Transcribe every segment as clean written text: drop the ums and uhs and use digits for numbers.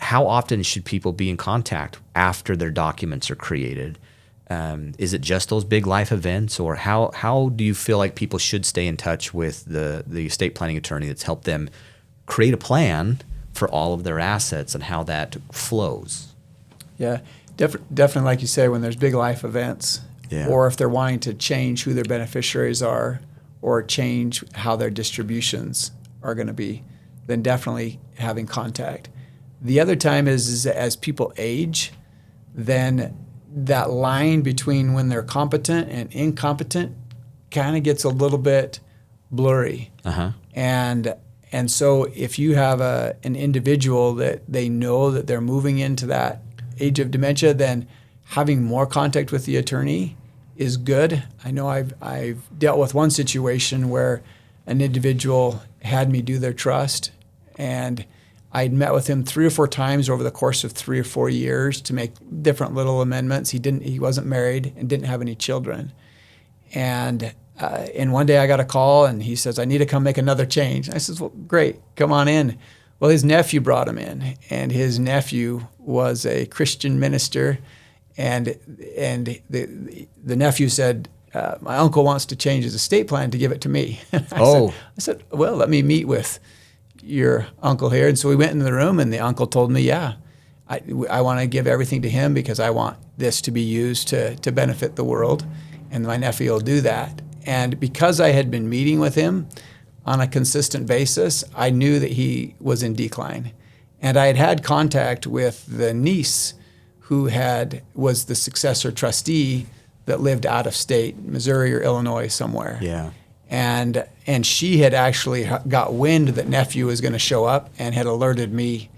how often should people be in contact after their documents are created? Is it just those big life events, or how do you feel like people should stay in touch with the estate planning attorney that's helped them create a plan for all of their assets and how that flows? Yeah, definitely, like you say, when there's big life events, or if they're wanting to change who their beneficiaries are or change how their distributions are going to be, then definitely having contact. The other time is as people age, then that line between when they're competent and incompetent kind of gets a little bit blurry. And so if you have an individual that they know that they're moving into that age of dementia, then having more contact with the attorney is good. I know I've dealt with one situation where an individual had me do their trust, and I'd met with him 3 or 4 times over the course of 3 or 4 years to make different little amendments. He wasn't married and didn't have any children. And one day I got a call and he says, I need to come make another change. I says, well, great, come on in. Well, his nephew brought him in, and his nephew was a Christian minister, and the nephew said, my uncle wants to change his estate plan to give it to me. I said, well, let me meet with your uncle here. And so we went into the room, and the uncle told me, I want to give everything to him because I want this to be used to benefit the world, and my nephew will do that. And because I had been meeting with him on a consistent basis, I knew that he was in decline. And I had contact with the niece who was the successor trustee that lived out of state, Missouri or Illinois somewhere. Yeah. And she had actually got wind that nephew was going to show up and had alerted me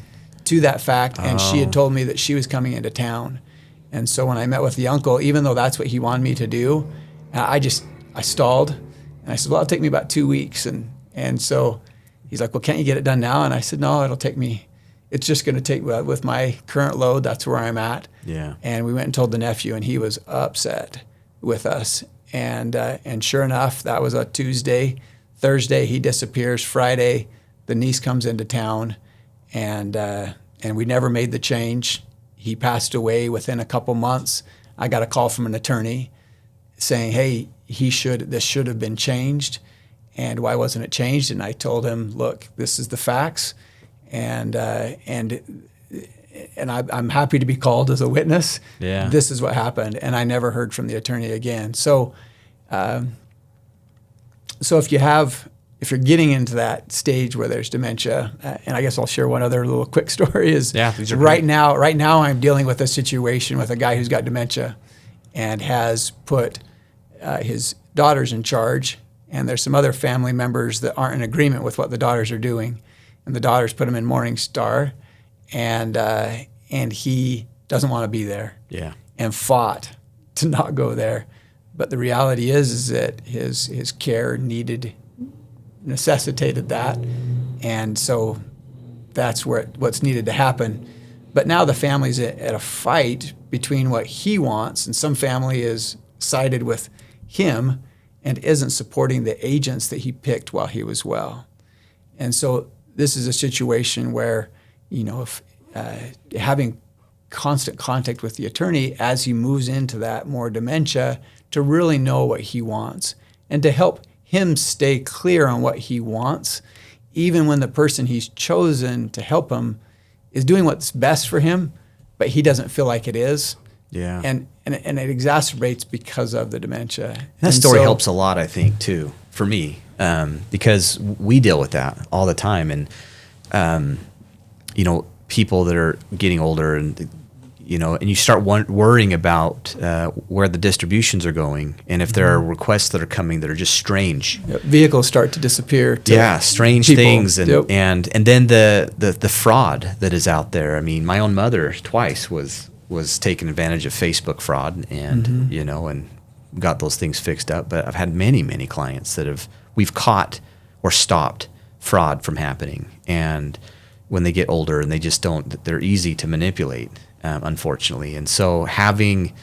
to that fact. And she had told me that she was coming into town. And so when I met with the uncle, even though that's what he wanted me to do, I stalled. And I said, well, it'll take me about 2 weeks. And so he's like, well, can't you get it done now? And I said, no, it's just going to take, with my current load, that's where I'm at. Yeah. And we went and told the nephew, and he was upset with us. And sure enough, that was a Tuesday. Thursday, he disappears. Friday, the niece comes into town, and we never made the change. He passed away within a couple months. I got a call from an attorney saying, hey, this should have been changed, and why wasn't it changed? And I told him, look, this is the facts, and I'm happy to be called as a witness. Yeah. This is what happened, and I never heard from the attorney again. So if you're getting into that stage where there's dementia, and I guess I'll share one other little quick story is these are right now I'm dealing with a situation with a guy who's got dementia and has put his daughters in charge, and there's some other family members that aren't in agreement with what the daughters are doing, and the daughters put him in Morningstar, and he doesn't want to be there. Yeah. And fought to not go there. But the reality is that his care necessitated that, and so that's what's needed to happen. But now the family's at a fight between what he wants, and some family is sided with him and isn't supporting the agents that he picked while he was well. And so this is a situation where, if having constant contact with the attorney as he moves into that more dementia, to really know what he wants and to help him stay clear on what he wants, even when the person he's chosen to help him is doing what's best for him, but he doesn't feel like it is. Yeah. And it exacerbates because of the dementia. And that story helps a lot, I think, too, for me, because we deal with that all the time. And, people that are getting older and you start worrying about where the distributions are going, and if there are requests that are coming that are just strange. Yep. Vehicles start to disappear. Strange people. Things, and then the fraud that is out there. I mean, my own mother twice was taking advantage of Facebook fraud, and and got those things fixed up. But I've had many clients that we've caught or stopped fraud from happening, and when they get older and they're easy to manipulate. Unfortunately. And so having,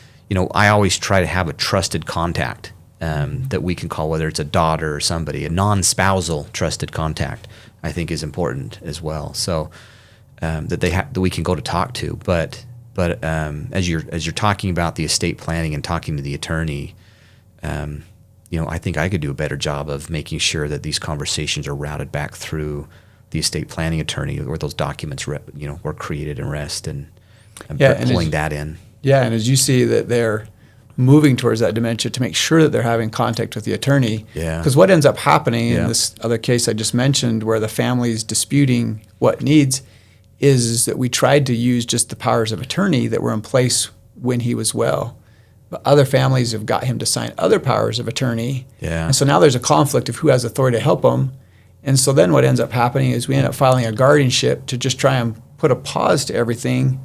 I always try to have a trusted contact that we can call, whether it's a daughter or somebody, a non-spousal trusted contact, I think is important as well. So that we can go to talk to. But as you're talking about the estate planning and talking to the attorney, I think I could do a better job of making sure that these conversations are routed back through the estate planning attorney, where those documents were created and rest, and pulling that in. Yeah, and as you see that they're moving towards that dementia, to make sure that they're having contact with the attorney. Yeah. Because what ends up happening in this other case I just mentioned, where the family is disputing what needs, is that we tried to use just the powers of attorney that were in place when he was well. But other families have got him to sign other powers of attorney. Yeah. And so now there's a conflict of who has authority to help him. And so then what ends up happening is we end up filing a guardianship to just try and put a pause to everything.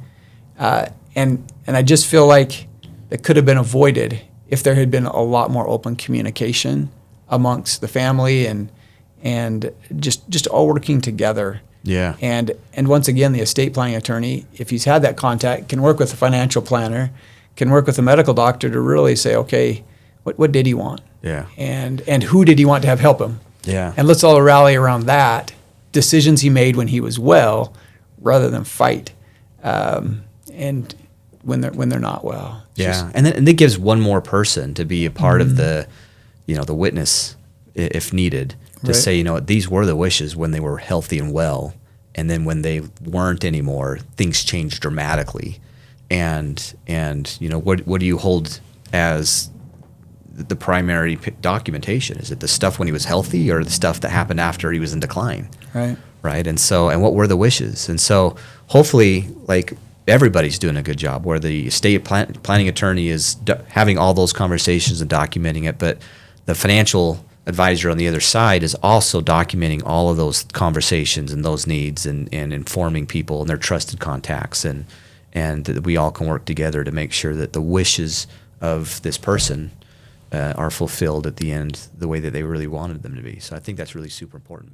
And I just feel like it could have been avoided if there had been a lot more open communication amongst the family and just all working together. Yeah. And once again, the estate planning attorney, if he's had that contact, can work with the financial planner, can work with the medical doctor to really say, okay, what did he want? Yeah. And who did he want to have help him? Yeah. And let's all rally around that, decisions he made when he was well, rather than fight. And when they're not well. And it gives one more person to be a part of the witness, if needed, to say, these were the wishes when they were healthy and well, and then when they weren't anymore, things changed dramatically. And what do you hold as the primary documentation? Is it the stuff when he was healthy, or the stuff that happened after he was in decline? Right. And what were the wishes? And so hopefully, everybody's doing a good job, where the estate planning attorney is having all those conversations and documenting it, but the financial advisor on the other side is also documenting all of those conversations and those needs, and informing people and their trusted contacts, and that we all can work together to make sure that the wishes of this person are fulfilled at the end the way that they really wanted them to be. So I think that's really super important.